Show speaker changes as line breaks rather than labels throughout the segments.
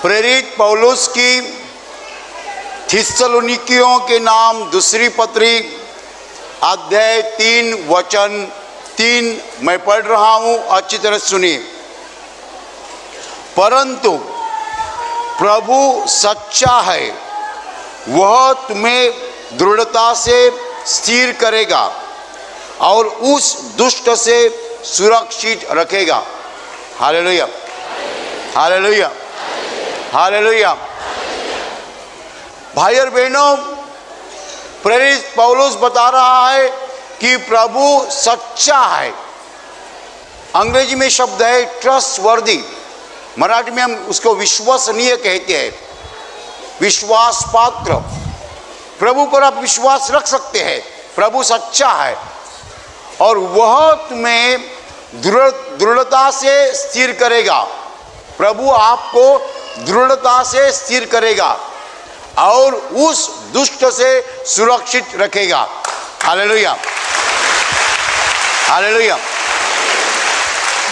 प्रेरित पौलुस की थिस्सलुनीकियों के नाम दूसरी पत्री अध्याय 3 वचन 3 मैं पढ़ रहा हूं, अच्छी तरह सुनिए। परंतु प्रभु सच्चा है, वह तुम्हें दृढ़ता से स्थिर करेगा और उस दुष्ट से सुरक्षित रखेगा। Hallelujah, hallelujah, hallelujah. भाई और बहनों, प्रेरित पौलुस बता रहा है कि प्रभु सच्चा है। अंग्रेजी में शब्द है ट्रस्टवर्दी, मराठी में हम उसको विश्वसनीय कहते हैं, विश्वास पात्र। प्रभु पर आप विश्वास रख सकते हैं। प्रभु सच्चा है और वह तुम्हें दृढ़ता से स्थिर करेगा। प्रभु आपको दृढ़ता से स्थिर करेगा और उस दुष्ट से सुरक्षित रखेगा। Hallelujah, hallelujah.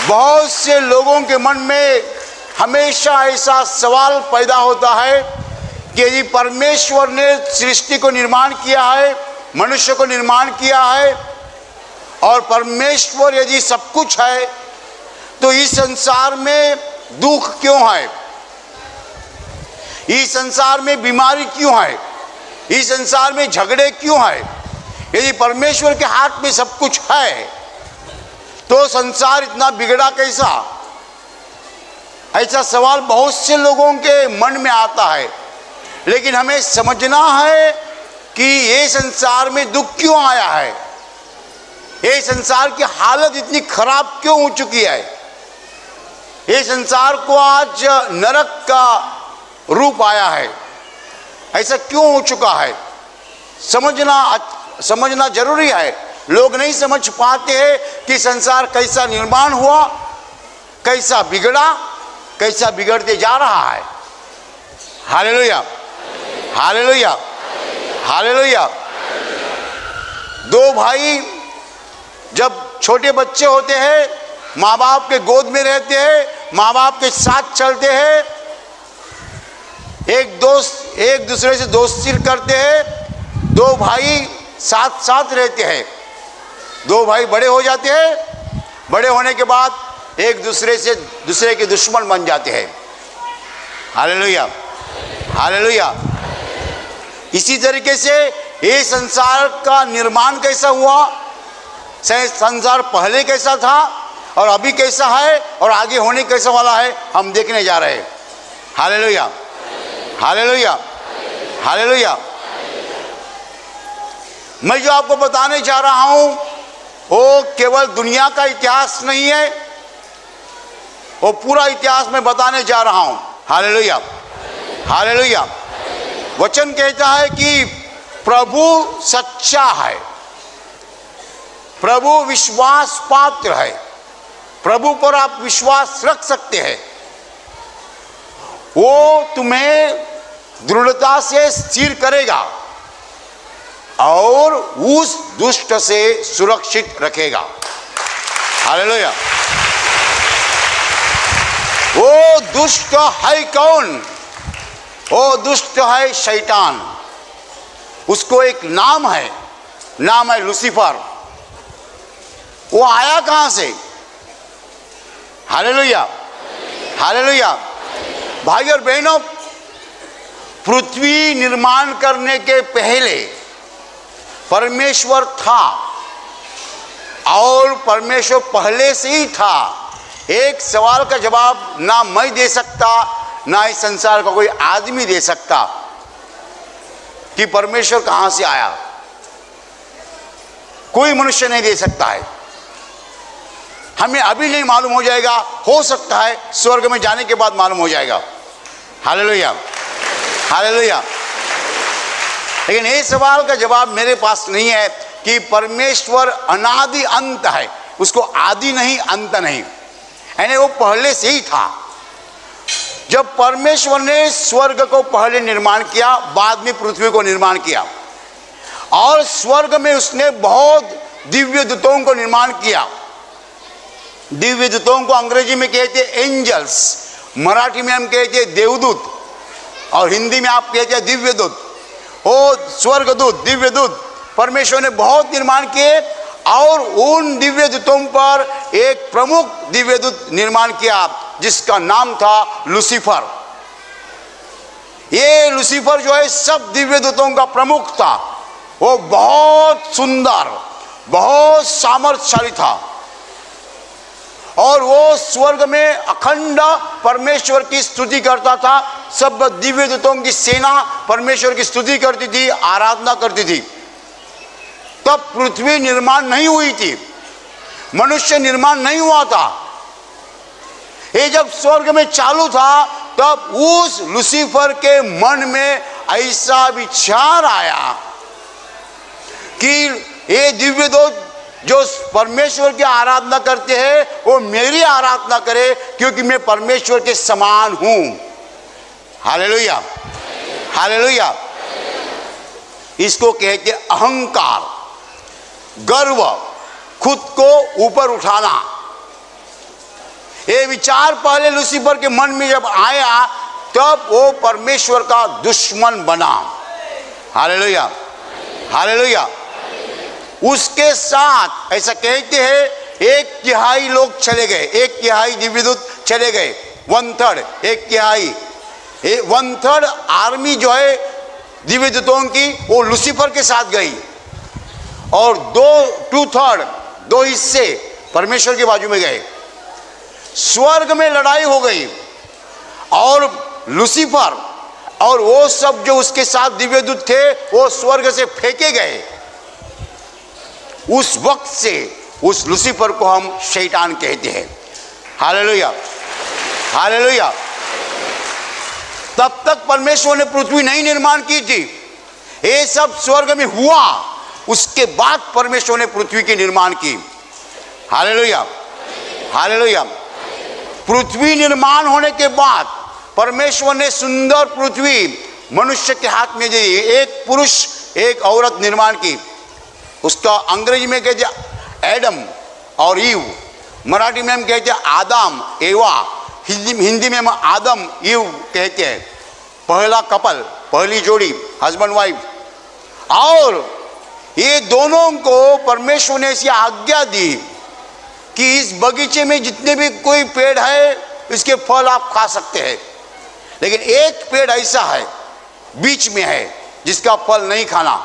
बहुत से लोगों के मन में हमेशा ऐसा सवाल पैदा होता है कि यदि परमेश्वर ने सृष्टि को निर्माण किया है, मनुष्य को निर्माण किया है, और परमेश्वर यदि सब कुछ है, तो इस संसार में दुख क्यों है? इस संसार में बीमारी क्यों है? इस संसार में झगड़े क्यों है? यदि परमेश्वर के हाथ में सब कुछ है तो संसार इतना बिगड़ा कैसा? ऐसा सवाल बहुत से लोगों के मन में आता है। लेकिन हमें समझना है कि ये संसार में दुख क्यों आया है, ये संसार की हालत इतनी खराब क्यों हो चुकी है, ये संसार को आज नरक का रूप आया है, ऐसा क्यों हो चुका है। समझना जरूरी है। लोग नहीं समझ पाते हैं कि संसार कैसा निर्माण हुआ, कैसा बिगड़ा, कैसा बिगड़ते जा रहा है। Hallelujah, hallelujah, hallelujah. दो भाई जब छोटे बच्चे होते हैं, माँ बाप के गोद में रहते हैं, माँ बाप के साथ चलते हैं, एक दूसरे से दोस्ती करते हैं, दो भाई साथ साथ रहते हैं। दो भाई बड़े हो जाते हैं, बड़े होने के बाद एक दूसरे के दुश्मन बन जाते हैं। Hallelujah, hallelujah. इसी तरीके से ये संसार का निर्माण कैसा हुआ, संसार पहले कैसा था और अभी कैसा है और आगे होने कैसा वाला है, हम देखने जा रहे हैं। Hallelujah, hallelujah, hallelujah. मैं जो आपको बताने जा रहा हूं वो केवल दुनिया का इतिहास नहीं है, वो पूरा इतिहास मैं बताने जा रहा हूं। Hallelujah, hallelujah. वचन कहता है कि प्रभु सच्चा है, प्रभु विश्वास पात्र है, प्रभु पर आप विश्वास रख सकते हैं। वो तुम्हें दृढ़ता से स्थिर करेगा और उस दुष्ट से सुरक्षित रखेगा। हालेलुया। वो दुष्ट है कौन? वो दुष्ट है शैतान। उसको एक नाम है, नाम है लूसीफर। वो आया कहां से? Hallelujah, hallelujah. भाई और बहनों, पृथ्वी निर्माण करने के पहले परमेश्वर था और परमेश्वर पहले से ही था। एक सवाल का जवाब ना मैं दे सकता, ना इस संसार का कोई आदमी दे सकता कि परमेश्वर कहां से आया। कोई मनुष्य नहीं दे सकता है। हमें अभी नहीं मालूम हो जाएगा, हो सकता है स्वर्ग में जाने के बाद मालूम हो जाएगा। Hallelujah, hallelujah. लेकिन ये सवाल का जवाब मेरे पास नहीं है कि परमेश्वर अनादि अंत है, उसको आदि नहीं अंत नहीं, यानी वो पहले से ही था। जब परमेश्वर ने स्वर्ग को पहले निर्माण किया, बाद में पृथ्वी को निर्माण किया, और स्वर्ग में उसने बहुत दिव्य दूतों को निर्माण किया। दिव्य दूतों को अंग्रेजी में कहते हैं एंजल्स, मराठी में हम कहते हैं देवदूत और हिंदी में आप कहते हैं दिव्यदूत। वो स्वर्गदूत, दिव्यदूत परमेश्वर ने बहुत निर्माण किए और उन दिव्यदूतों पर एक प्रमुख दिव्यदूत निर्माण किया जिसका नाम था लूसीफर। ये लूसीफर जो है सब दिव्यदूतों का प्रमुख था। वो बहुत सुंदर, बहुत सामर्थ्यशाली था और वो स्वर्ग में अखंड परमेश्वर की स्तुति करता था। सब दिव्यदूतों की सेना परमेश्वर की स्तुति करती थी, आराधना करती थी। तब पृथ्वी निर्माण नहीं हुई थी, मनुष्य निर्माण नहीं हुआ था। ये जब स्वर्ग में चालू था तब उस लूसीफर के मन में ऐसा विचार आया कि ये दिव्यदूत जो परमेश्वर की आराधना करते हैं वो मेरी आराधना करे, क्योंकि मैं परमेश्वर के समान हूं। Hallelujah, hallelujah. इसको कहते अहंकार, गर्व, खुद को ऊपर उठाना। ये विचार पहले लूसीफर के मन में जब आया तब वो परमेश्वर का दुश्मन बना। Hallelujah, hallelujah. उसके साथ ऐसा कहते हैं 1/3 लोग चले गए, 1/3 दिव्यदूत चले गए, 1/3, 1/3, 1/3 आर्मी जो है दिव्यदूतों की वो लूसीफर के साथ गई और 2/3, 2 हिस्से परमेश्वर के बाजू में गए। स्वर्ग में लड़ाई हो गई और लूसीफर और वो सब जो उसके साथ दिव्यदूत थे वो स्वर्ग से फेंके गए। उस वक्त से उस लूसीफर को हम शैतान कहते हैं। Hallelujah, hallelujah. तब तक परमेश्वर ने पृथ्वी नहीं निर्माण की थी, ये सब स्वर्ग में हुआ, उसके बाद परमेश्वर ने पृथ्वी की निर्माण की। Hallelujah, hallelujah. पृथ्वी निर्माण होने के बाद परमेश्वर ने सुंदर पृथ्वी मनुष्य के हाथ में दी। एक पुरुष एक औरत निर्माण की, उसका अंग्रेजी में कहते एडम और ईव, मराठी में हम कहते हैं आदम एवा, हिंदी में हम आदम ईव कहते हैं। पहला कपल, पहली जोड़ी, हस्बैंड वाइफ। और ये दोनों को परमेश्वर ने ऐसी आज्ञा दी कि इस बगीचे में जितने भी कोई पेड़ है इसके फल आप खा सकते हैं, लेकिन एक पेड़ ऐसा है बीच में है जिसका फल नहीं खाना।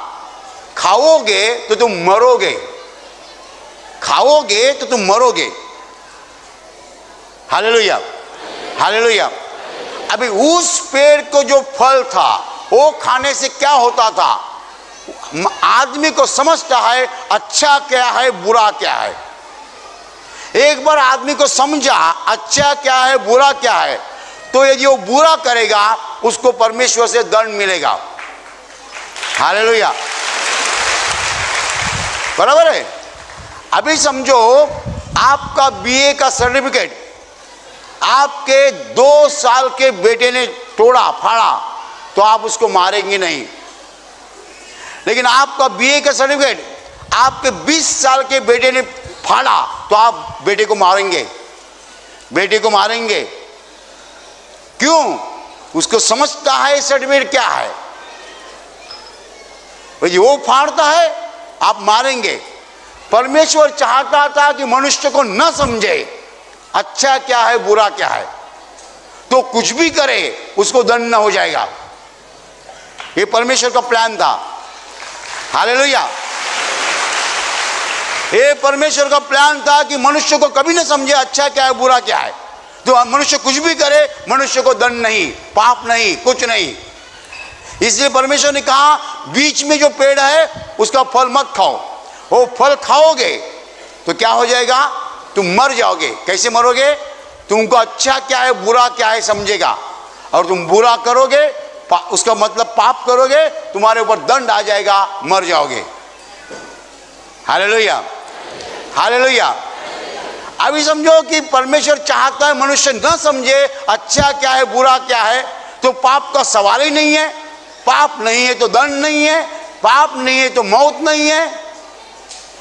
खाओगे तो तुम मरोगे, खाओगे तो तुम मरोगे। Hallelujah, hallelujah. अभी उस पेड़ को जो फल था वो खाने से क्या होता था, आदमी को समझता है अच्छा क्या है बुरा क्या है। एक बार आदमी को समझा अच्छा क्या है बुरा क्या है, तो यदि वो बुरा करेगा उसको परमेश्वर से दंड मिलेगा। हालेलुया, बराबर है। अभी समझो आपका बीए का सर्टिफिकेट आपके 2 साल के बेटे ने तोड़ा फाड़ा तो आप उसको मारेंगे नहीं, लेकिन आपका बीए का सर्टिफिकेट आपके 20 साल के बेटे ने फाड़ा तो आप बेटे को मारेंगे, बेटे को मारेंगे। क्यों? उसको समझता है सर्टिफिकेट क्या है। वो फाड़ता है आप मारेंगे। परमेश्वर चाहता था कि मनुष्य को न समझे अच्छा क्या है बुरा क्या है, तो कुछ भी करे उसको दंड न हो जाएगा। ये परमेश्वर का प्लान था। हालेलुया। ये परमेश्वर का प्लान था कि मनुष्य को कभी न समझे अच्छा क्या है बुरा क्या है, तो मनुष्य कुछ भी करे मनुष्य को दंड नहीं, पाप नहीं, कुछ नहीं। इसलिए परमेश्वर ने कहा बीच में जो पेड़ है उसका फल मत खाओ। वो फल खाओगे तो क्या हो जाएगा, तुम मर जाओगे। कैसे मरोगे? तुमको अच्छा क्या है बुरा क्या है समझेगा, और तुम बुरा करोगे उसका मतलब पाप करोगे, तुम्हारे ऊपर दंड आ जाएगा, मर जाओगे। Hallelujah, hallelujah. अभी समझो कि परमेश्वर चाहता है मनुष्य न समझे अच्छा क्या है बुरा क्या है, तो पाप का सवाल ही नहीं है। पाप नहीं है तो दंड नहीं है, पाप नहीं है तो मौत नहीं है।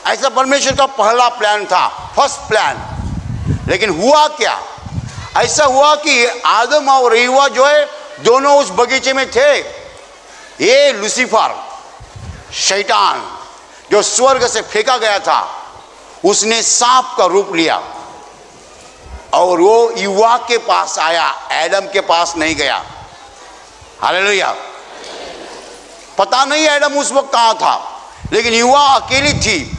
ऐसा परमेश्वर का पहला प्लान था, फर्स्ट प्लान। लेकिन हुआ क्या, ऐसा हुआ कि आदम और हव्वा जो है दोनों उस बगीचे में थे। ये लूसीफर शैतान जो स्वर्ग से फेंका गया था, उसने सांप का रूप लिया और वो हव्वा के पास आया, एडम के पास नहीं गया। हालेलुया। पता नहीं एडम उस वक्त कहाँ था, लेकिन हव्वा अकेली थी।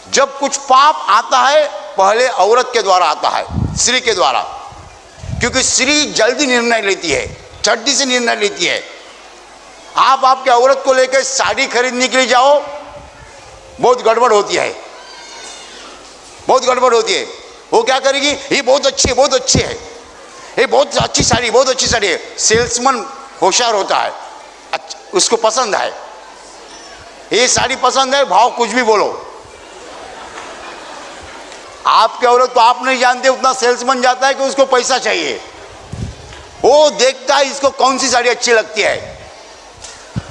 जब कुछ पाप आता है पहले औरत के द्वारा आता है, स्त्री के द्वारा, क्योंकि स्त्री जल्दी निर्णय लेती है, झट्टी से निर्णय लेती है। आप आपके औरत को लेकर साड़ी खरीदने के लिए जाओ, बहुत गड़बड़ होती है, बहुत गड़बड़ होती है। वो क्या करेगी, ये बहुत अच्छी है, बहुत अच्छी है, ये बहुत अच्छी साड़ी, बहुत अच्छी साड़ी है। सेल्समैन होशियार होता है, उसको पसंद है, ये साड़ी पसंद है, भाव कुछ भी बोलो। आपके औरत तो आप नहीं जानते, उतना सेल्समैन जाता है कि उसको पैसा चाहिए। वो देखता है इसको कौन सी साड़ी अच्छी लगती है।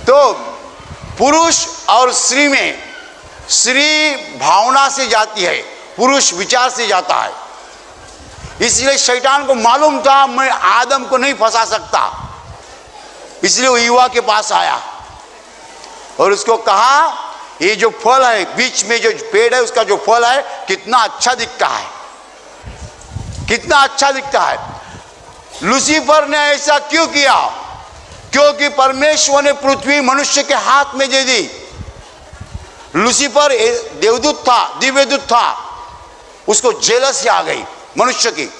तो पुरुष और स्त्री में, स्त्री भावना से जाती है, पुरुष विचार से जाता है। इसलिए शैतान को मालूम था मैं आदम को नहीं फंसा सकता, इसलिए वो हव्वा के पास आया और उसको कहा ये जो फल है, बीच में जो पेड़ है, उसका जो फल है कितना अच्छा दिखता है, कितना अच्छा दिखता है। लूसीफर ने ऐसा क्यों किया? क्योंकि परमेश्वर ने पृथ्वी मनुष्य के हाथ में दे दी। लूसीफर देवदूत था, दिव्यदूत था, उसको जेलसी आ गई मनुष्य की।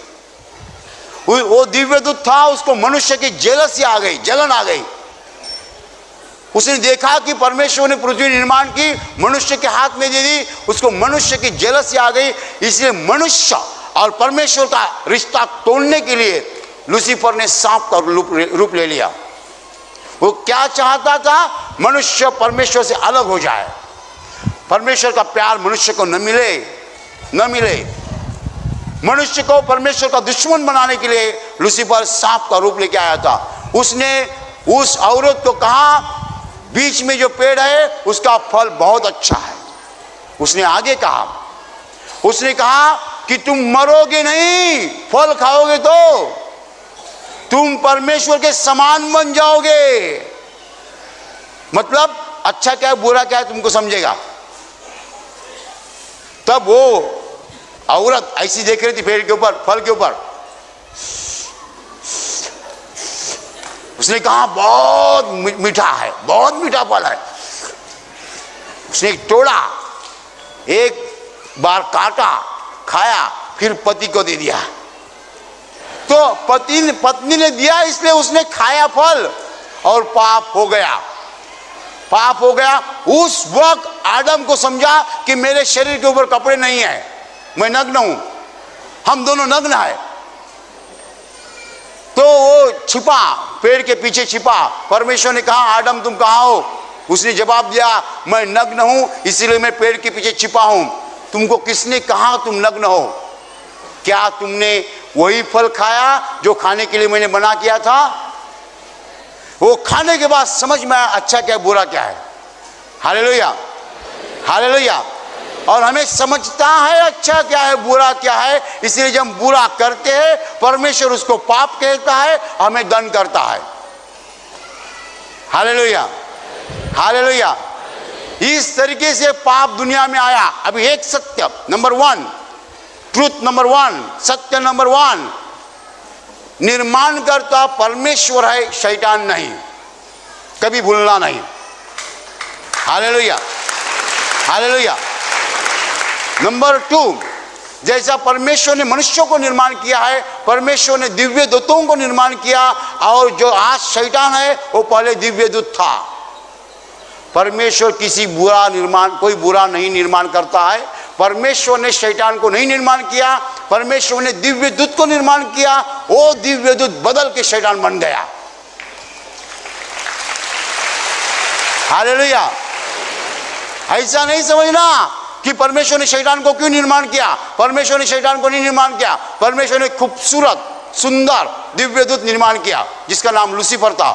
वो दिव्यदूत था, उसको मनुष्य की जेलसी आ गई, जलन आ गई। उसने देखा कि परमेश्वर ने पृथ्वी निर्माण की, मनुष्य के हाथ में दे दी, उसको मनुष्य की जेलसी आ गई। इसलिए मनुष्य और परमेश्वर का रिश्ता तोड़ने के लिए लूसीफर ने सांप का रूप ले लिया। वो क्या चाहता था? मनुष्य परमेश्वर से अलग हो जाए, परमेश्वर का प्यार मनुष्य को न मिले, न मिले। मनुष्य को परमेश्वर का दुश्मन बनाने के लिए लूसीफर सांप का रूप लेके आया था। उसने उस औरत को कहा बीच में जो पेड़ है उसका फल बहुत अच्छा है। उसने आगे कहा, उसने कहा कि तुम मरोगे नहीं, फल खाओगे तो तुम परमेश्वर के समान बन जाओगे। मतलब अच्छा क्या है बुरा क्या है तुमको समझेगा। तब वो औरत ऐसी देख रही थी पेड़ के ऊपर, फल के ऊपर। उसने कहा बहुत मीठा है, बहुत मीठा फल है। उसने तोड़ा, एक बार काटा, खाया, फिर पति को दे दिया। तो पत्नी ने दिया, इसलिए उसने खाया फल और पाप हो गया, पाप हो गया। उस वक्त आदम को समझा कि मेरे शरीर के ऊपर कपड़े नहीं है, मैं नग्न हूं, हम दोनों नग्न है। तो वो छिपा, पेड़ के पीछे छिपा। परमेश्वर ने कहा आदम तुम कहाँ हो? उसने जवाब दिया मैं नग्न हूं, इसीलिए मैं पेड़ के पीछे छिपा हूं। तुमको किसने कहा तुम नग्न हो? क्या तुमने वही फल खाया जो खाने के लिए मैंने मना किया था? वो खाने के बाद समझ में आया अच्छा क्या बुरा क्या है। Hallelujah, hallelujah. और हमें समझता है अच्छा क्या है बुरा क्या है, इसलिए जब हम बुरा करते हैं परमेश्वर उसको पाप कहता है, हमें दंड करता है। Hallelujah, hallelujah. इस तरीके से पाप दुनिया में आया। अभी एक सत्य नंबर 1, ट्रूथ नंबर 1, सत्य नंबर 1, निर्माण करता परमेश्वर है, शैतान नहीं, कभी भूलना नहीं। Hallelujah, hallelujah. नंबर 2, जैसा परमेश्वर ने मनुष्यों को निर्माण किया है, परमेश्वर ने दिव्य दूतों को निर्माण किया, और जो आज शैतान है वो पहले दिव्य दूत था। परमेश्वर किसी बुरा निर्माण, कोई बुरा नहीं निर्माण करता है। परमेश्वर ने शैतान को नहीं निर्माण किया, परमेश्वर ने दिव्य दूत को निर्माण किया। वो दिव्य दूत बदल के शैतान बन गया। हालेलुया। ऐसा नहीं समझना कि परमेश्वर ने शैतान को क्यों निर्माण किया। परमेश्वर ने शैतान को नहीं निर्माण किया, परमेश्वर ने खूबसूरत सुंदर दिव्य दूत निर्माण किया जिसका नाम लूसीफर था।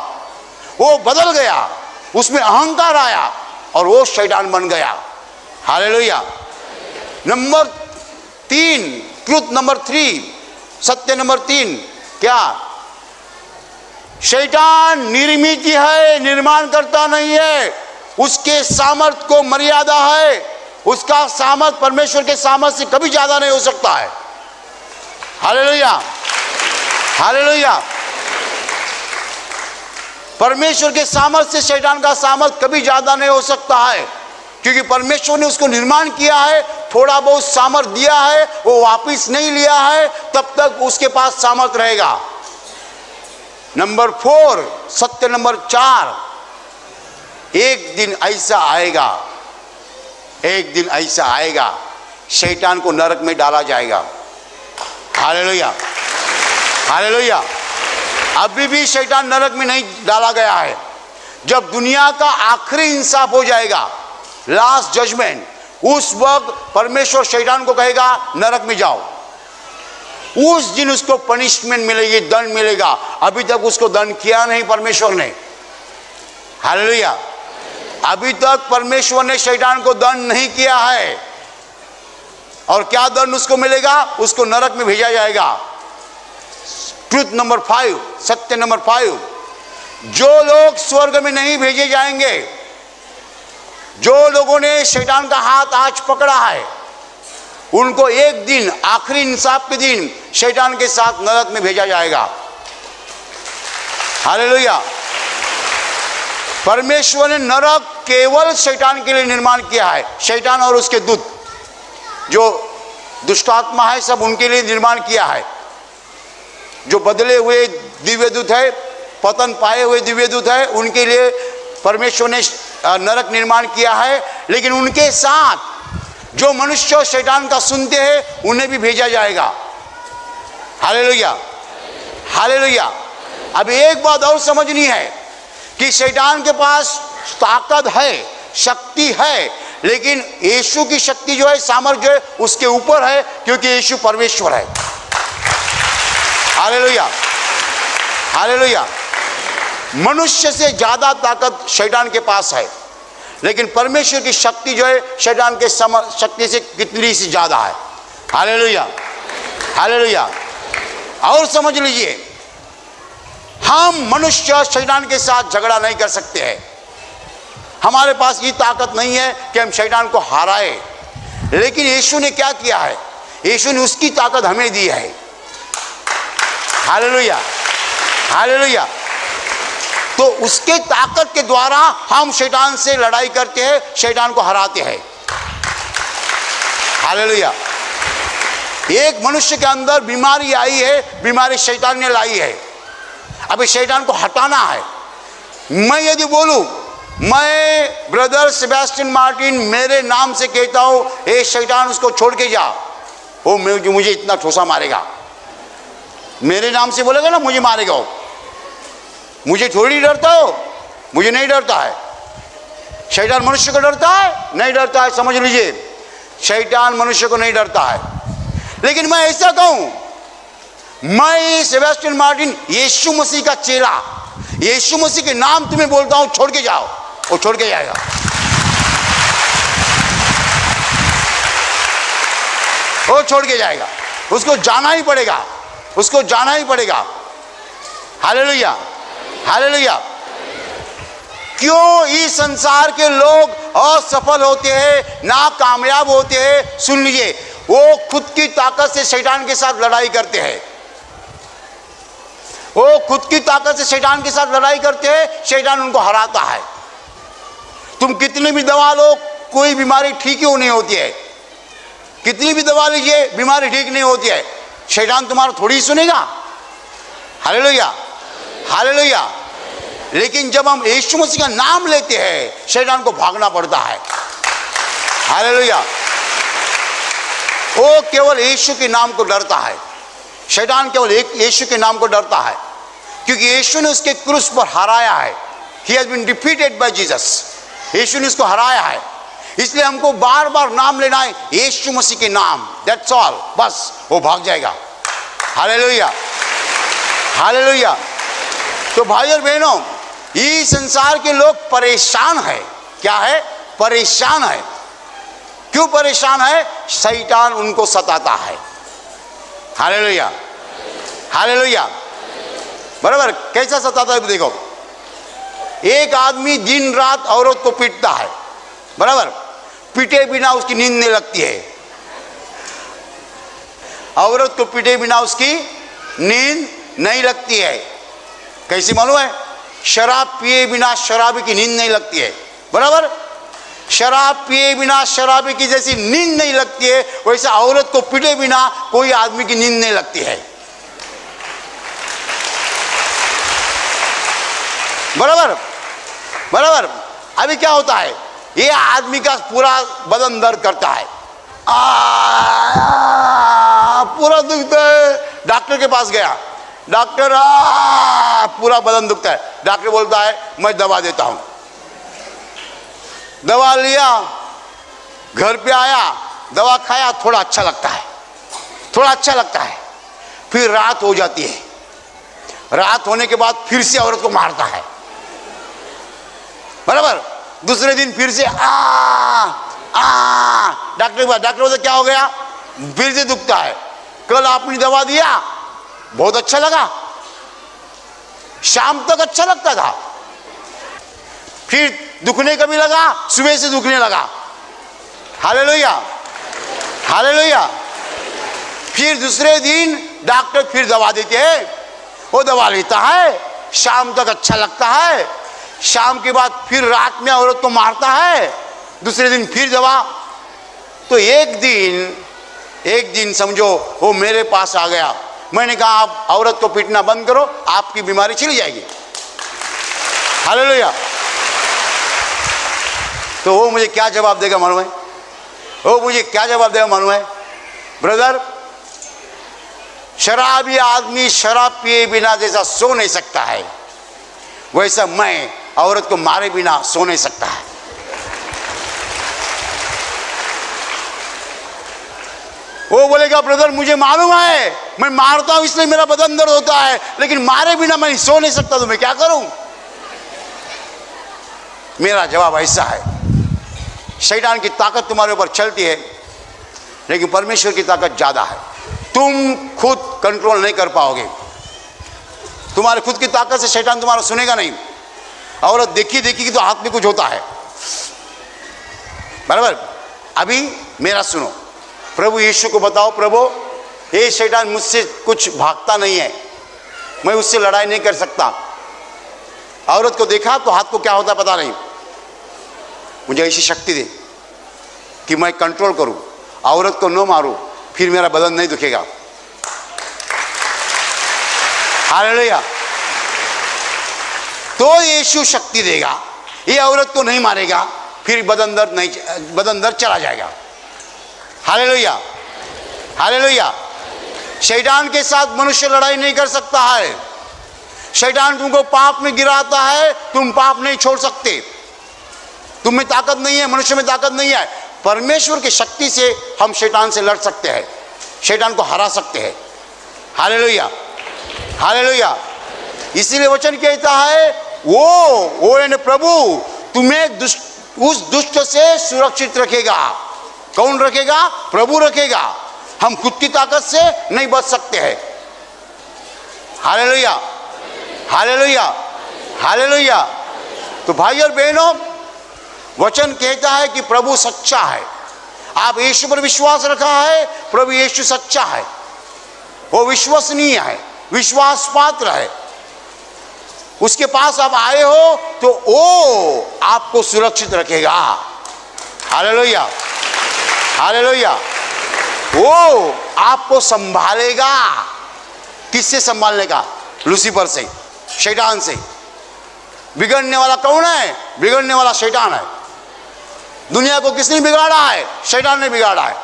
वो बदल गया, उसमें अहंकार आया और वो शैतान बन गया। हालेलुया। नंबर 3, ट्रूथ नंबर 3, सत्य नंबर 3 क्या? शैतान निर्मित है, निर्माण करता नहीं है। उसके सामर्थ्य को मर्यादा है। उसका सामर्थ्य परमेश्वर के सामर्थ्य से कभी ज्यादा नहीं हो सकता है। Hallelujah, hallelujah. परमेश्वर के सामर्थ्य से शैतान का सामर्थ्य कभी ज्यादा नहीं हो सकता है, क्योंकि परमेश्वर ने उसको निर्माण किया है, थोड़ा बहुत सामर्थ्य दिया है, वो वापस नहीं लिया है, तब तक उसके पास सामर्थ्य रहेगा। नंबर 4, सत्य नंबर 4, एक दिन ऐसा आएगा, एक दिन ऐसा आएगा, शैतान को नरक में डाला जाएगा। Hallelujah, hallelujah. अभी भी शैतान नरक में नहीं डाला गया है। जब दुनिया का आखिरी इंसाफ हो जाएगा, लास्ट जजमेंट, उस वक्त परमेश्वर शैतान को कहेगा नरक में जाओ। उस दिन उसको पनिशमेंट मिलेगी, दंड मिलेगा। अभी तक उसको दंड किया नहीं परमेश्वर ने। हालेलुया। अभी तक परमेश्वर ने शैतान को दंड नहीं किया है। और क्या दंड उसको मिलेगा? उसको नरक में भेजा जाएगा। ट्रुथ नंबर 5, सत्य नंबर 5, जो लोग स्वर्ग में नहीं भेजे जाएंगे, जो लोगों ने शैतान का हाथ आज पकड़ा है, उनको एक दिन, आखिरी इंसाफ के दिन, शैतान के साथ नरक में भेजा जाएगा। हालेलुया। परमेश्वर ने नरक केवल शैतान के लिए निर्माण किया है। शैतान और उसके दूत, जो दुष्टात्मा है, सब उनके लिए निर्माण किया है। जो बदले हुए दिव्य दूत है, पतन पाए हुए दिव्य दूत है, उनके लिए परमेश्वर ने नरक निर्माण किया है। लेकिन उनके साथ जो मनुष्य शैतान का सुनते हैं, उन्हें भी भेजा जाएगा। Hallelujah, hallelujah. अब एक बात और समझनी है कि शैतान के पास ताकत है, शक्ति है, लेकिन यीशु की शक्ति जो है, सामर्थ्य जो है, उसके ऊपर है, क्योंकि यीशु परमेश्वर है। Hallelujah, hallelujah. मनुष्य से ज्यादा ताकत शैतान के पास है, लेकिन परमेश्वर की शक्ति जो है शैतान के शक्ति से कितनी सी ज्यादा है। Hallelujah, hallelujah. और समझ लीजिए, हम मनुष्य शैतान के साथ झगड़ा नहीं कर सकते हैं। हमारे पास ये ताकत नहीं है कि हम शैतान को हराए। लेकिन यीशु ने क्या किया है? यीशु ने उसकी ताकत हमें दी है। Hallelujah, hallelujah. तो उसके ताकत के द्वारा हम शैतान से लड़ाई करते हैं, शैतान को हराते हैं। हालेलुया। एक मनुष्य के अंदर बीमारी आई है, बीमारी शैतान ने लाई है। अभी शैतान को हटाना है। मैं यदि बोलूं, मैं ब्रदर सेबेस्टियन मार्टिन मेरे नाम से कहता हूं, ए शैतान उसको छोड़ के जा, वो मुझे इतना ठोसा मारेगा। मेरे नाम से बोलेगा ना, मुझे मारेगा वो। मुझे थोड़ी डरता हो, मुझे नहीं डरता है। शैतान मनुष्य को डरता है? नहीं डरता है। समझ लीजिए, शैतान मनुष्य को नहीं डरता है। लेकिन मैं ऐसा कहूं, मैं सेबेस्टियन मार्टिन यीशु मसीह का चेला, यीशु मसीह के नाम तुम्हें बोलता हूं, छोड़ के जाओ, वो छोड़ के जाएगा। वो छोड़ के जाएगा। उसको जाना ही पड़ेगा, उसको जाना ही पड़ेगा। Hallelujah, hallelujah. क्यों इस संसार के लोग असफल होते हैं, नाकामयाब होते हैं? सुन लीजिए, वो खुद की ताकत से शैतान के साथ लड़ाई करते हैं। वो खुद की ताकत से शैतान के साथ लड़ाई करते हैं, शैतान उनको हराता है। तुम कितनी भी दवा लो, कोई बीमारी ठीक ही नहीं होती है। कितनी भी दवा लीजिए, बीमारी ठीक नहीं होती है। शैतान तुम्हारा थोड़ी ही सुनेगा। Hallelujah, hallelujah. लेकिन जब हम यीशु मसीह का नाम लेते हैं, शैतान को भागना पड़ता है। हालेलुया। वो केवल यीशु के नाम को डरता है। शैतान केवल एक यीशु के नाम को डरता है, क्योंकि यीशु ने उसके क्रूस पर हराया है। He has been defeated by Jesus। यीशु ने उसको हराया है। इसलिए हमको बार बार नाम लेना है, यीशु मसीह के नाम। That's all। बस वो भाग जाएगा। Hallelujah, hallelujah. तो भाई और बहनों, ये संसार के लोग परेशान है। क्या है? परेशान है। क्यों परेशान है? शैतान उनको सताता है। Hallelujah, hallelujah. बराबर, कैसा सताता है देखो। एक आदमी दिन रात औरत को पीटता है, बराबर, पीटे बिना उसकी नींद नहीं लगती है। औरत को पीटे बिना उसकी नींद नहीं लगती है। कैसी मालूम है? शराब पिए बिना शराबी की नींद नहीं लगती है, बराबर। शराब पिए बिना शराबी की जैसी नींद नहीं लगती है, वैसे औरत को पीटे बिना कोई आदमी की नींद नहीं लगती है, बराबर बराबर। अभी क्या होता है, ये आदमी का पूरा बदन दर्द करता है, पूरा दुखता है। डॉक्टर के पास गया, डॉक्टर पूरा बदन दुखता है। डॉक्टर बोलता है मैं दवा देता हूं। दवा लिया, घर पे आया, दवा खाया, थोड़ा अच्छा लगता है, थोड़ा अच्छा लगता है। फिर रात हो जाती है, रात होने के बाद फिर से औरत को मारता है, बराबर। दूसरे दिन फिर से डॉक्टर बोलता क्या हो गया? फिर से दुखता है। कल आपने दवा दिया, बहुत अच्छा लगा, शाम तक अच्छा लगता था, फिर दुखने कभी लगा, सुबह से दुखने लगा। Hallelujah, hallelujah. फिर दूसरे दिन डॉक्टर फिर दवा देते हैं, वो दवा लेता है, शाम तक अच्छा लगता है, शाम के बाद फिर रात में औरत को मारता है, दूसरे दिन फिर दवा। तो एक दिन समझो वो मेरे पास आ गया। मैंने कहा आप औरत को पीटना बंद करो, आपकी बीमारी चली जाएगी। हालेलुया। तो वो मुझे क्या जवाब देगा मालूम है? वो मुझे क्या जवाब देगा मालूम है? ब्रदर, शराबी आदमी शराब पिए बिना जैसा सो नहीं सकता है, वैसा मैं औरत को मारे बिना सो नहीं सकता है। वो बोलेगा ब्रदर मुझे मालूम है, मैं मारता हूं इसलिए मेरा बदन दर्द होता है, लेकिन मारे बिना मैं सो नहीं सकता, तो मैं क्या करूं? मेरा जवाब ऐसा है, शैतान की ताकत तुम्हारे ऊपर चलती है, लेकिन परमेश्वर की ताकत ज्यादा है। तुम खुद कंट्रोल नहीं कर पाओगे, तुम्हारे खुद की ताकत से शैतान तुम्हारा सुनेगा नहीं। औरत देखी देखी तो हाथ में कुछ होता है, बराबर। अभी मेरा सुनो, प्रभु यीशु को बताओ, प्रभु ये शैतान मुझसे कुछ भागता नहीं है, मैं उससे लड़ाई नहीं कर सकता। औरत को देखा तो हाथ को क्या होता पता नहीं, मुझे ऐसी शक्ति दे कि मैं कंट्रोल करूं, औरत को न मारूं, फिर मेरा बदन नहीं दुखेगा। हालेलुया। तो यीशु शक्ति देगा, ये औरत को नहीं मारेगा, फिर बदन दर्द चला जाएगा। Hallelujah, hallelujah. शैतान के साथ मनुष्य लड़ाई नहीं कर सकता है। शैतान तुमको पाप में गिराता है, तुम पाप नहीं छोड़ सकते, तुम में ताकत नहीं है, मनुष्य में ताकत नहीं है। परमेश्वर की शक्ति से हम शैतान से लड़ सकते हैं, शैतान को हरा सकते हैं। Hallelujah, hallelujah. इसीलिए वचन कहता है वो यानी प्रभु तुम्हें उस दुष्ट से सुरक्षित रखेगा। कौन रखेगा? प्रभु रखेगा। हम खुद की ताकत से नहीं बच सकते हैं। Hallelujah, hallelujah, hallelujah. तो भाई और बहनों, वचन कहता है कि प्रभु सच्चा है। आप यीशु पर विश्वास रखा है, प्रभु यीशु सच्चा है, वो विश्वसनीय है, विश्वास पात्र है। उसके पास आप आए हो तो वो आपको सुरक्षित रखेगा। Hallelujah, hallelujah. वो आपको संभालेगा। किससे संभालने का? लूसीफर से, शैतान से। बिगड़ने वाला कौन है? बिगड़ने वाला शैतान है। दुनिया को किसने बिगाड़ा है? शैतान ने बिगाड़ा है।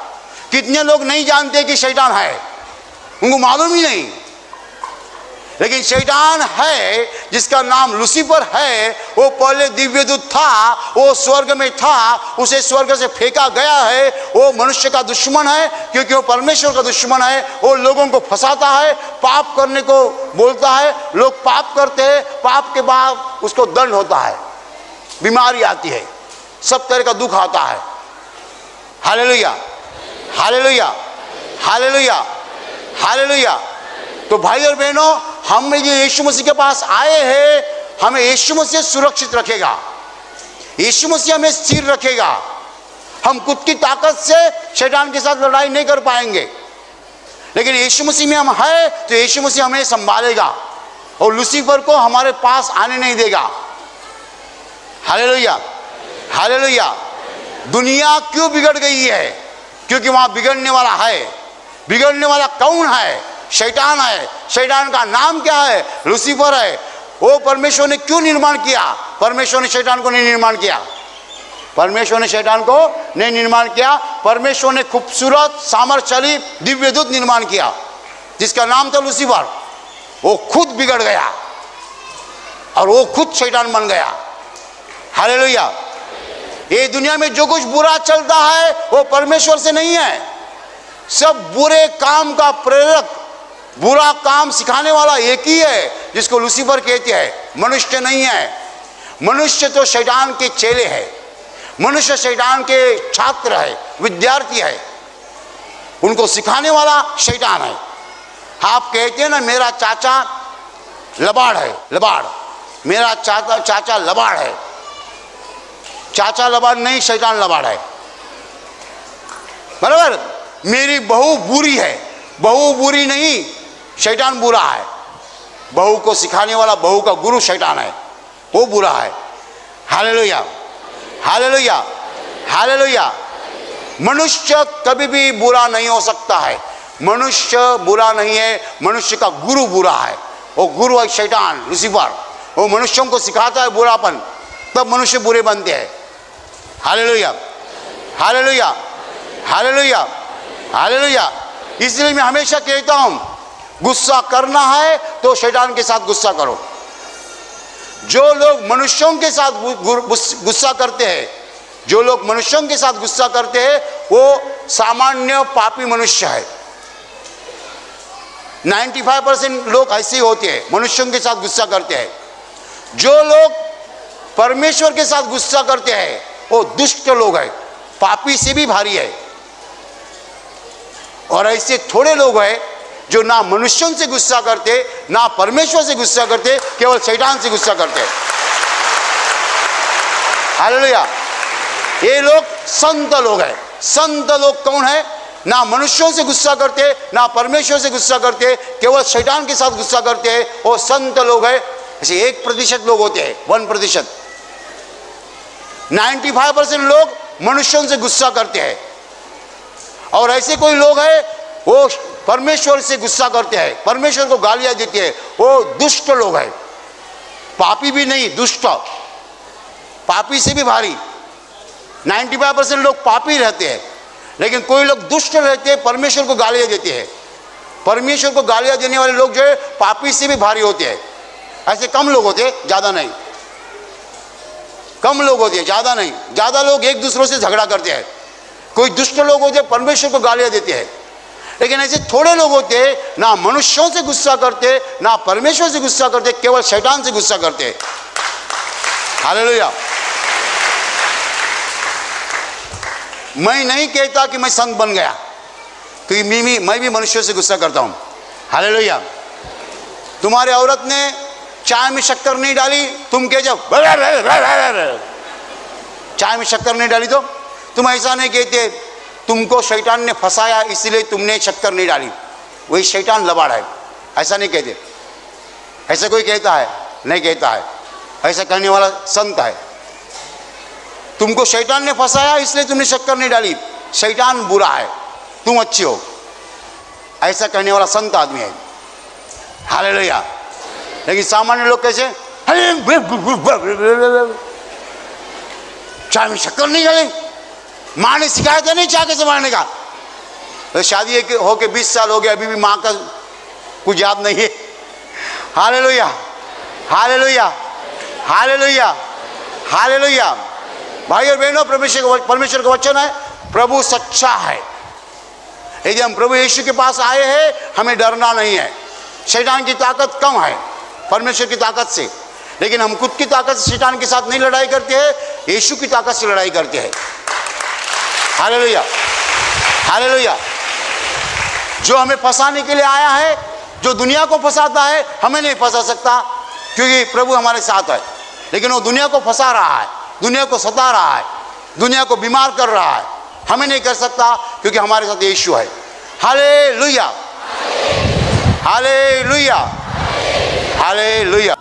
कितने लोग नहीं जानते कि शैतान है, उनको मालूम ही नहीं। लेकिन शैतान है जिसका नाम लूसीफर है, वो पहले दिव्यदूत था, वो स्वर्ग में था, उसे स्वर्ग से फेंका गया है। वो मनुष्य का दुश्मन है, क्योंकि वो परमेश्वर का दुश्मन है। वो लोगों को फंसाता है, पाप करने को बोलता है, लोग पाप करते हैं, पाप के बाद उसको दंड होता है, बीमारी आती है, सब तरह का दुख आता है। Hallelujah, hallelujah, hallelujah, hallelujah. तो भाई और बहनों, हम ये यीशु मसीह के पास आए हैं, हमें यीशु मसीह सुरक्षित रखेगा, यीशु मसीह हमें स्थिर रखेगा। हम खुद की ताकत से शैतान के साथ लड़ाई नहीं कर पाएंगे, लेकिन यीशु मसीह में हम हैं तो यीशु मसीह हमें संभालेगा और लूसीफर को हमारे पास आने नहीं देगा। Hallelujah, hallelujah. दुनिया क्यों बिगड़ गई है? क्योंकि वहां बिगड़ने वाला है। बिगड़ने वाला कौन है? शैतान है। शैतान का नाम क्या है? लूसीफर है। वो परमेश्वर ने क्यों निर्माण किया? परमेश्वर ने शैतान को नहीं निर्माण किया। परमेश्वर ने शैतान को नहीं निर्माण किया। परमेश्वर ने खूबसूरत सामर्थ्यशाली दिव्य दूत निर्माण किया जिसका नाम था लूसीफर। वो खुद बिगड़ गया और वो खुद शैतान बन गया। हालेलुया। ये दुनिया में जो कुछ बुरा चलता है वो परमेश्वर से नहीं है। सब बुरे काम का प्रेरक, बुरा काम सिखाने वाला एक ही है जिसको लूसीफर कहते हैं, मनुष्य नहीं है। मनुष्य तो शैतान के चेले हैं, मनुष्य शैतान के छात्र है, विद्यार्थी है, उनको सिखाने वाला शैतान है। आप कहते हैं ना मेरा चाचा लबाड़ है, लबाड़, मेरा चाचा लबाड़ है। चाचा लबाड़ नहीं, शैतान लबाड़ है, बराबर। मेरी बहू बुरी है, बहू बुरी नहीं, शैतान बुरा है। बहू को सिखाने वाला, बहू का गुरु शैतान है, वो बुरा है। Hallelujah, hallelujah, hallelujah. मनुष्य कभी भी बुरा नहीं हो सकता है। मनुष्य बुरा नहीं है, मनुष्य का गुरु बुरा है। वो गुरु है शैतान, लूसीफर। वो मनुष्यों को सिखाता है बुरापन, तब मनुष्य बुरे बनते हैं। Hallelujah, hallelujah, hallelujah, hallelujah. इसलिए मैं हमेशा कहता हूं, गुस्सा करना है तो शैतान के साथ गुस्सा करो। जो लोग मनुष्यों के साथ गुस्सा करते हैं, जो लोग मनुष्यों के साथ गुस्सा करते हैं, वो सामान्य पापी मनुष्य है। 95% लोग ऐसे ही होते हैं, मनुष्यों के साथ गुस्सा करते हैं। जो लोग परमेश्वर के साथ गुस्सा करते हैं वो दुष्ट लोग हैं, पापी से भी भारी है। और ऐसे थोड़े लोग हैं जो ना मनुष्यों से गुस्सा करते, ना परमेश्वर से गुस्सा करते, केवल शैतान से गुस्सा करते। हालेलुया। ये लोग संत लोग हैं। संत लोग कौन है? ना मनुष्यों से गुस्सा करते, ना परमेश्वर से गुस्सा करते, केवल शैतान के साथ गुस्सा करते हैं, वो संत लोग हैं। ऐसे 1% लोग होते हैं, 1%। 95% लोग मनुष्यों से गुस्सा करते हैं। और ऐसे कोई लोग हैं वो परमेश्वर से गुस्सा करते हैं, परमेश्वर को गालियां देते हैं, वो दुष्ट लोग हैं। पापी भी नहीं, दुष्ट, पापी से भी भारी। 95% लोग पापी रहते हैं, लेकिन कोई लोग दुष्ट रहते हैं, परमेश्वर को गालियां देते हैं। परमेश्वर को गालियां देने वाले लोग जो है पापी से भी भारी होते हैं। ऐसे कम लोग होते हैं, ज़्यादा नहीं। कम लोग होते हैं, ज़्यादा नहीं। ज़्यादा लोग एक दूसरों से झगड़ा करते हैं। कोई दुष्ट लोग होते हैं, परमेश्वर को गालियां देते हैं। लेकिन ऐसे थोड़े लोग होते हैं, ना मनुष्यों से गुस्सा करते, ना परमेश्वर से गुस्सा करते, केवल शैतान से गुस्सा करते। हालेलुया। मैं नहीं कहता कि मैं संत बन गया, क्योंकि मैं भी मनुष्यों से गुस्सा करता हूं। हालेलुया। तुम्हारी औरत ने चाय में शक्कर नहीं डाली, तुम कह जाओ चाय में शक्कर नहीं डाली, तो तुम ऐसा नहीं कहते तुमको शैतान ने फंसाया इसलिए तुमने शक्कर नहीं डाली, वही शैतान लबाड़ है, ऐसा नहीं कहते। ऐसा कोई कहता है? नहीं कहता है। ऐसा कहने वाला संत है। तुमको शैतान ने फंसाया इसलिए तुमने शक्कर नहीं डाली, शैतान बुरा है, तुम अच्छी हो, ऐसा कहने वाला संत आदमी है। हालेलुया। लेकिन सामान्य लोग कैसे? चाय में शक्कर नहीं डाली, माँ ने सिखाया था नहीं चाय कैसे बनाने का। तो शादी होके 20 साल हो गया, अभी भी माँ का कुछ याद नहीं है। Hallelujah, hallelujah, hallelujah, hallelujah. भाई और बहनों, परमेश्वर का वचन है, प्रभु सच्चा है। यदि हम प्रभु यीशु के पास आए हैं, हमें डरना नहीं है। शैतान की ताकत कम है परमेश्वर की ताकत से, लेकिन हम खुद की ताकत से शैतान के साथ नहीं लड़ाई करते हैं, यीशु की ताकत से लड़ाई करते हैं। Hallelujah, hallelujah. जो हमें फंसाने के लिए आया है जो दुनिया को फंसाता है हमें नहीं फंसा सकता, क्योंकि प्रभु हमारे साथ है। लेकिन वो दुनिया को फंसा रहा है, दुनिया को सता रहा है, दुनिया को बीमार कर रहा है, हमें नहीं कर सकता क्योंकि हमारे साथ यीशु है। Hallelujah, hallelujah, hallelujah.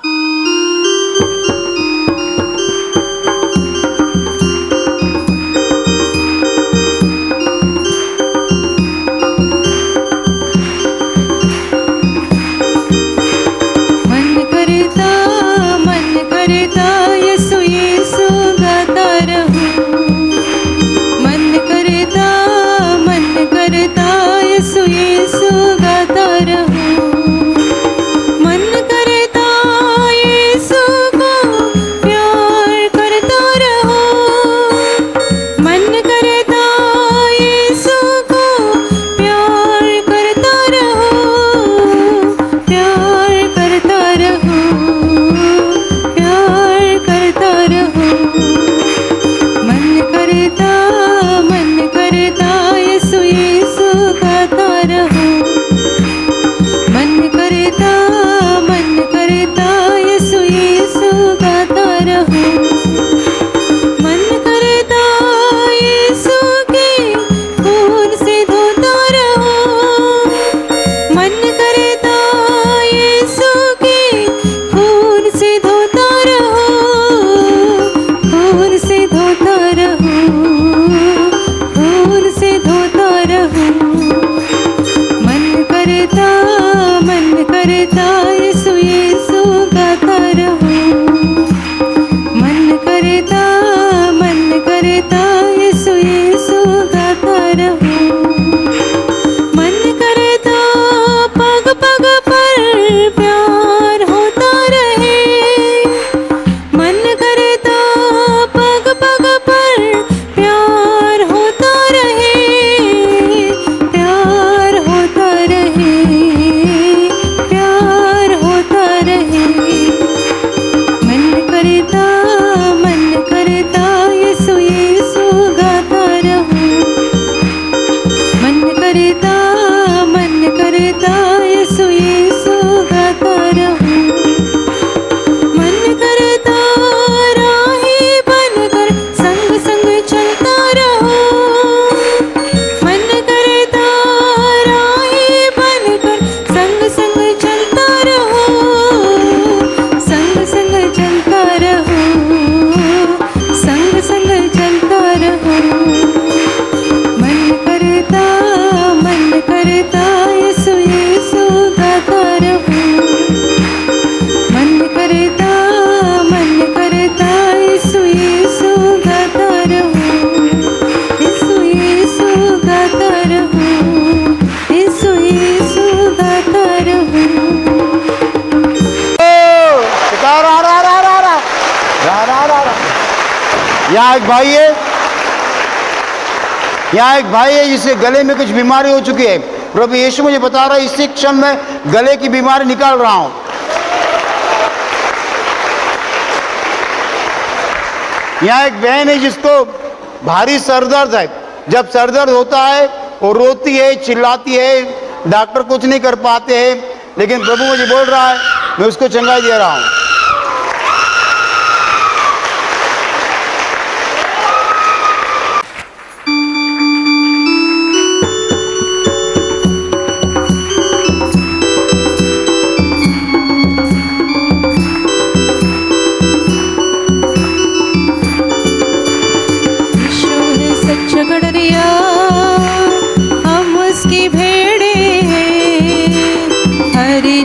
यहाँ एक भाई है, यहाँ एक भाई है जिसके गले में कुछ बीमारी हो चुकी है। प्रभु यीशु मुझे बता रहा है इसी क्षण में गले की बीमारी निकाल रहा हूं। यहाँ एक बहन है जिसको भारी सरदर्द है। जब सरदर्द होता है वो रोती है, चिल्लाती है, डॉक्टर कुछ नहीं कर पाते हैं, लेकिन प्रभु मुझे बोल रहा है मैं उसको चंगाई दे रहा हूं।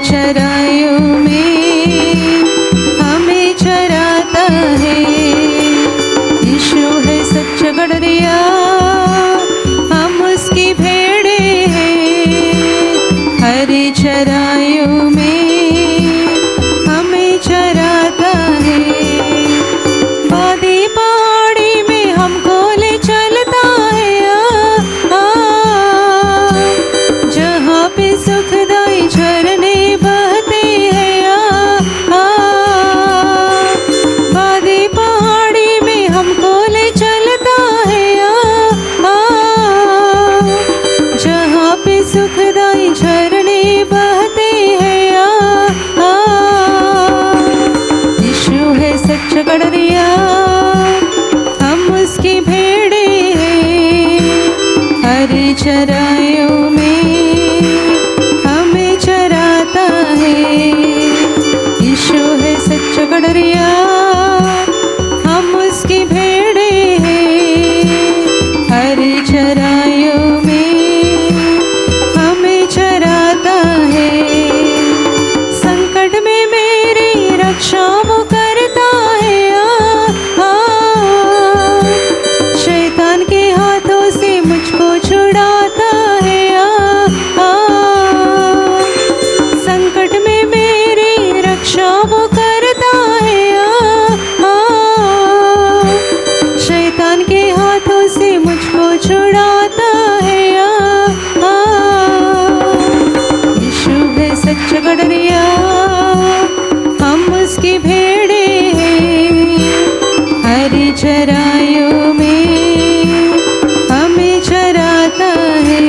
चराइयों में गडरिया, हम उसकी भेड़े हैं, हरी चराइयों में हमें चराता है। संकट में मेरी रक्षा वो करता है, शैतान के हाथों से मुझको छुड़ाता है। संकट में मेरी रक्षा वो करता है, शैतान के हाथों से मुझको छुड़ाता है। यीशु है सच्चा गडरिया, हम उसकी भेड़े हैं, हरी चराइयों में हमें चराता है।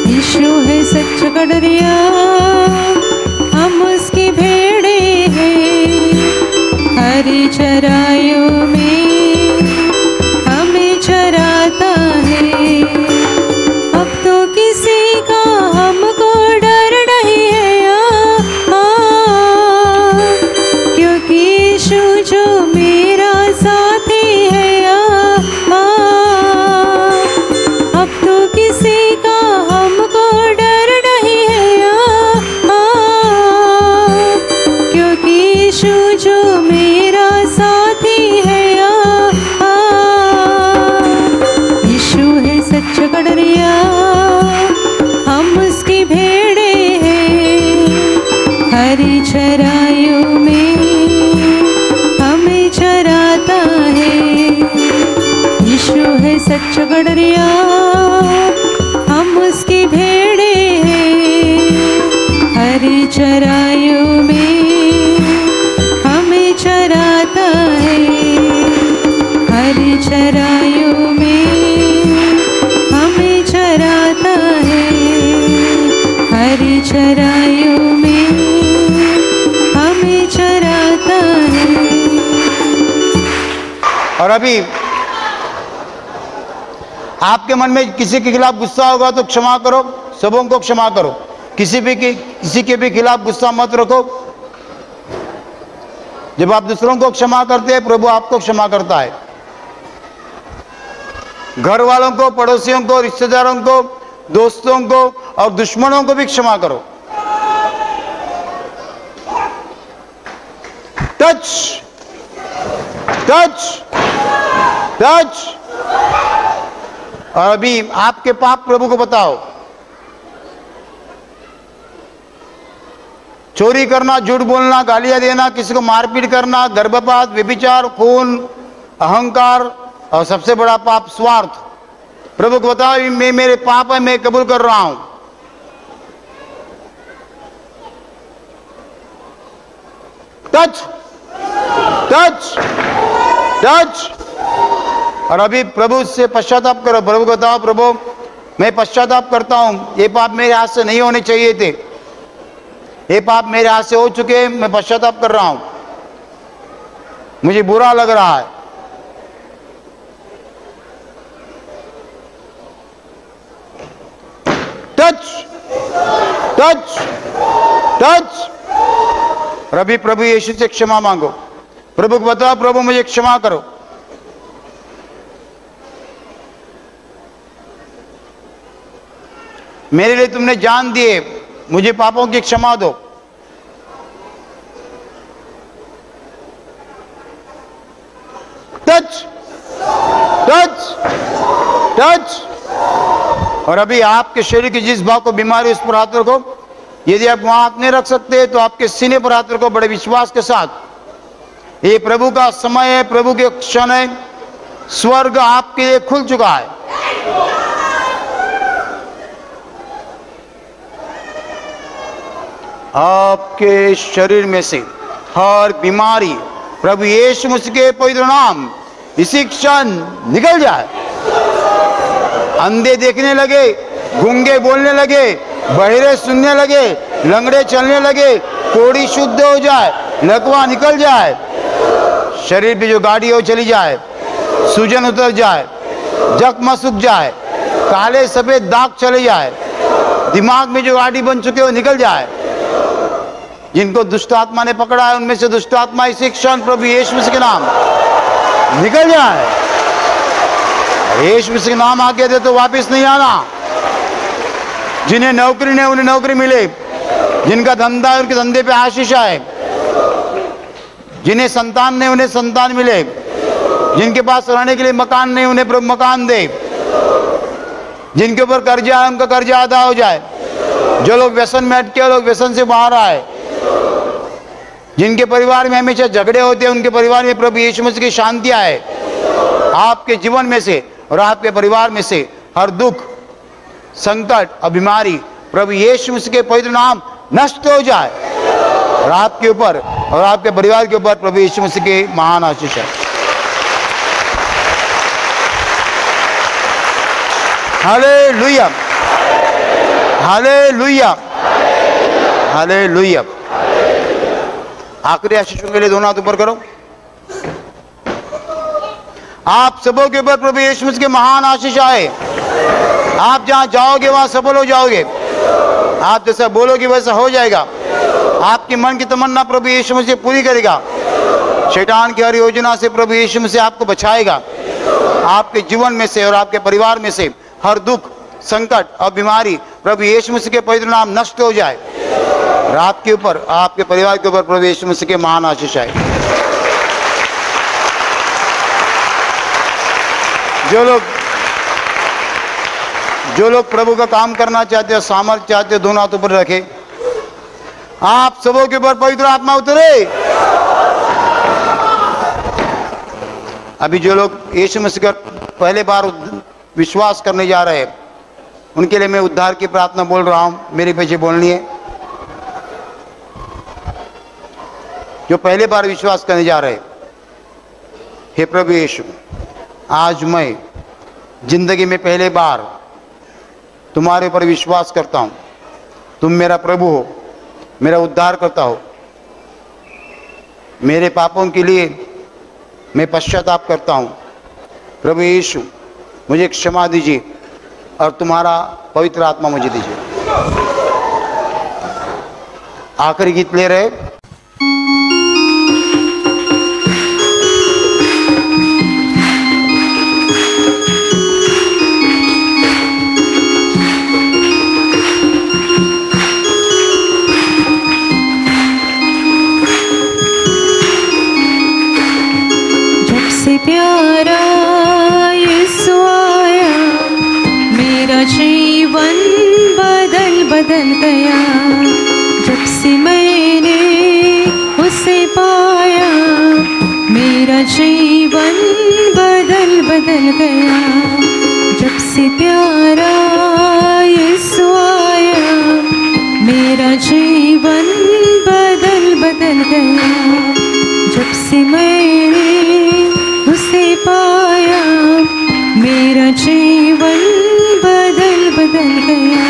यीशु है सच्चा गडरिया, हम उसकी भेड़े हैं, हरी चराइयों में हमें चराता है। अब तो किसी का हमको डर नहीं है, क्योंकि यीशु जो मेरा साथी है। अब तो किसी का हमको डर नहीं है, क्योंकि यीशु जो मेरा साथी है। यीशु है सच्चा गडरिया, हम उसकी भेड़े हैं, हरी चराइयों में हमें चराता है। यीशु है सच्चा गडरिया, हम उसकी भेड़े हैं, हरी चराइयों में हमें चराता है। हरी चराइयों में हमें चराता है, हरी चराइयों में हमें चराता है।
और अभी आपके मन में किसी के खिलाफ गुस्सा होगा तो क्षमा करो, सबों को क्षमा करो, किसी के भी खिलाफ गुस्सा मत रखो। जब आप दूसरों को क्षमा करते हैं, प्रभु आपको क्षमा करता है। घर वालों को, पड़ोसियों को, रिश्तेदारों को, दोस्तों को और दुश्मनों को भी क्षमा करो। Touch touch touch. और अभी आपके पाप प्रभु को बताओ। चोरी करना, झूठ बोलना, गालियां देना, किसी को मारपीट करना, गर्भपात, व्यभिचार, खून, अहंकार और सबसे बड़ा पाप स्वार्थ। प्रभु को बताओ, मैं मेरे पाप है, मैं कबूल कर रहा हूं। Touch touch touch. और अभी प्रभु से पश्चाताप करो। प्रभु को बताओ, प्रभु मैं पश्चाताप करता हूं, ये पाप मेरे हाथ से नहीं होने चाहिए थे, ये पाप मेरे हाथ से हो चुके हैं, मैं पश्चाताप कर रहा हूं, मुझे बुरा लग रहा है। Touch touch touch. और अभी प्रभु यीशु से क्षमा मांगो। प्रभु को बताओ, प्रभु मुझे क्षमा करो। मेरे लिए तुमने जान दिए, मुझे पापों की क्षमा दो। Touch touch touch. और अभी आपके शरीर के जिस भाग को बीमारी, उस पर हाथ रखो। यदि आप वहां हाथ नहीं रख सकते तो आपके सीने पर हाथ रखो बड़े विश्वास के साथ। ये प्रभु का समय है, प्रभु के क्षण है, स्वर्ग आपके लिए खुल चुका है। आपके शरीर में से हर बीमारी प्रभु यीशु मसीह के पवित्र नाम इसी क्षण निकल जाए। अंधे देखने लगे, गूंगे बोलने लगे, बहरे सुनने लगे, लंगड़े चलने लगे, कोढ़ी शुद्ध हो जाए, लकवा निकल जाए, शरीर पे जो गाड़ी हो चली जाए, सूजन उतर जाए, जख्म सूख जाए, काले सफेद दाग चले जाए, दिमाग में जो गाड़ी बन चुके हो निकल जाए। जिनको दुष्ट आत्मा ने पकड़ा है, उनमें से दुष्ट आत्मा इसी क्षण प्रभु यीशु मसीह के नाम निकल जाए। यीशु मसीह के नाम आके दे तो वापस नहीं आना। जिन्हें नौकरी नहीं उन्हें नौकरी मिले, जिनका धंधा है उनके धंधे पे आशीष आए, जिन्हें संतान नहीं उन्हें संतान मिले, जिनके पास रहने के लिए मकान नहीं उन्हें प्रभु मकान दे, जिनके ऊपर कर्जा है उनका कर्जा अदा हो जाए, जो लोग व्यसन में अटके लोग व्यसन से बाहर आए, जिनके परिवार में हमेशा झगड़े होते हैं उनके परिवार में प्रभु यीशु मसीह की शांति आए। आपके जीवन में से और आपके परिवार में से हर दुख, संकट और बीमारी प्रभु यीशु मसीह के पवित्र नाम नष्ट हो जाए और आपके ऊपर और आपके परिवार के ऊपर प्रभु यीशु मसीह की महान आशीष है। Hallelujah, hallelujah, hallelujah. आखिरी आशीषों के लिए दोनों हाथ ऊपर करो। आप सबों के ऊपर प्रभु यीशु मसीह के महान आशीष आए। आप जहां जाओगे वहां सफल हो जाओगे। आप जैसा बोलोगे वैसा हो जाएगा। आपकी मन की तमन्ना प्रभु यीशु मसीह पूरी करेगा। शैतान की हर योजना से प्रभु यीशु मसीह आपको बचाएगा। आपके जीवन में से और आपके परिवार में से हर दुख, संकट और बीमारी प्रभु यीशु मसीह के पवित्र नाम नष्ट हो जाए और आपके ऊपर, आपके परिवार के ऊपर प्रभु यीशु मसीह के महान आशीष आए। जो लोग प्रभु का काम करना चाहते हैं, सामर्थ्य चाहते हैं, दोनों हाथ ऊपर रखे। आप सबों के ऊपर पवित्र आत्मा उतरे। अभी जो लोग यीशु मसीह का पहले बार विश्वास करने जा रहे हैं, उनके लिए मैं उद्धार की प्रार्थना बोल रहा हूं। मेरे पीछे बोलनी है। जो पहले बार विश्वास करने जा रहे हैं, हे प्रभु यीशु, आज मैं जिंदगी में पहले बार तुम्हारे ऊपर विश्वास करता हूं। तुम मेरा प्रभु हो, मेरा उद्धार करता हो। मेरे पापों के लिए मैं पश्चाताप करता हूं। प्रभु यीशु, मुझे क्षमा दीजिए और तुम्हारा पवित्र आत्मा मुझे दीजिए। आखिरी गीत ले रहे।
प्यारा यीशु आया, मेरा जीवन बदल गया। जब से मैंने उसे पाया, मेरा जीवन बदल गया। जब से प्यारा यीशु आया, मेरा जीवन बदल गया। जब से मैंने उसे पाया, मेरा जीवन बदल गया।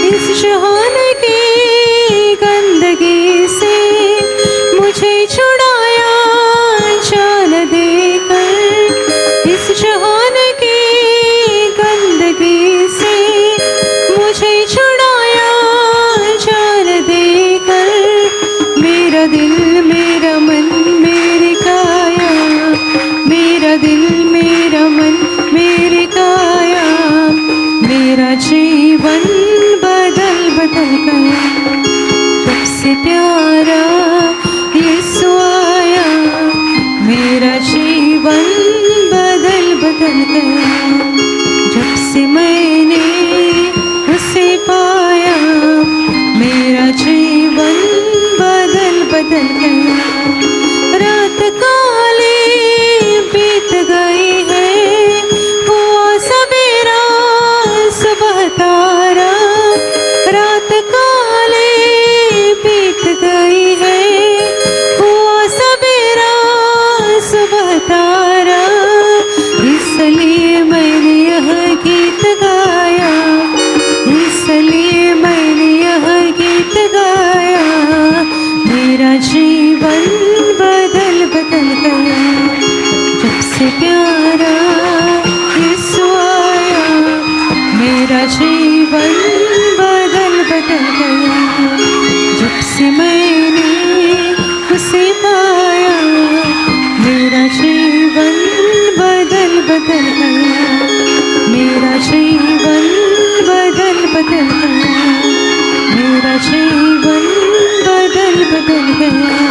इस जहान की गंदगी से मुझे छुड़ाया जान देकर। इस जहान की गंदगी से मुझे छुड़ाया जान देकर। मेरा दिल, मेरा मन, मेरी काया, मेरा दिल, मेरा मन, मेरी काया, मेरा जीवन बदल गया। जब से प्यारा यीशु आया, मेरा जीवन बदल गया। जब से मैंने उसे पाया, मेरा जीवन बदल गया। रात काली बीत गई है, हुआ सवेरा सुबह तारा। रात काली बीत गई है, हुआ सवेरा सुबह तारा। इसलिए मैंने यह गीत गाया, इसलिए मैंने यह गीत गाया। मेरा जीवन बदल गया। जब से प्यारा यीशु आया, मेरा जीवन बदल गया। जब जिसे मैंने उसे पाया, मेरा जीवन बदल बदल गया, मेरा जीवन बदल बदल गया, मेरा जीवन बदल बदल गया।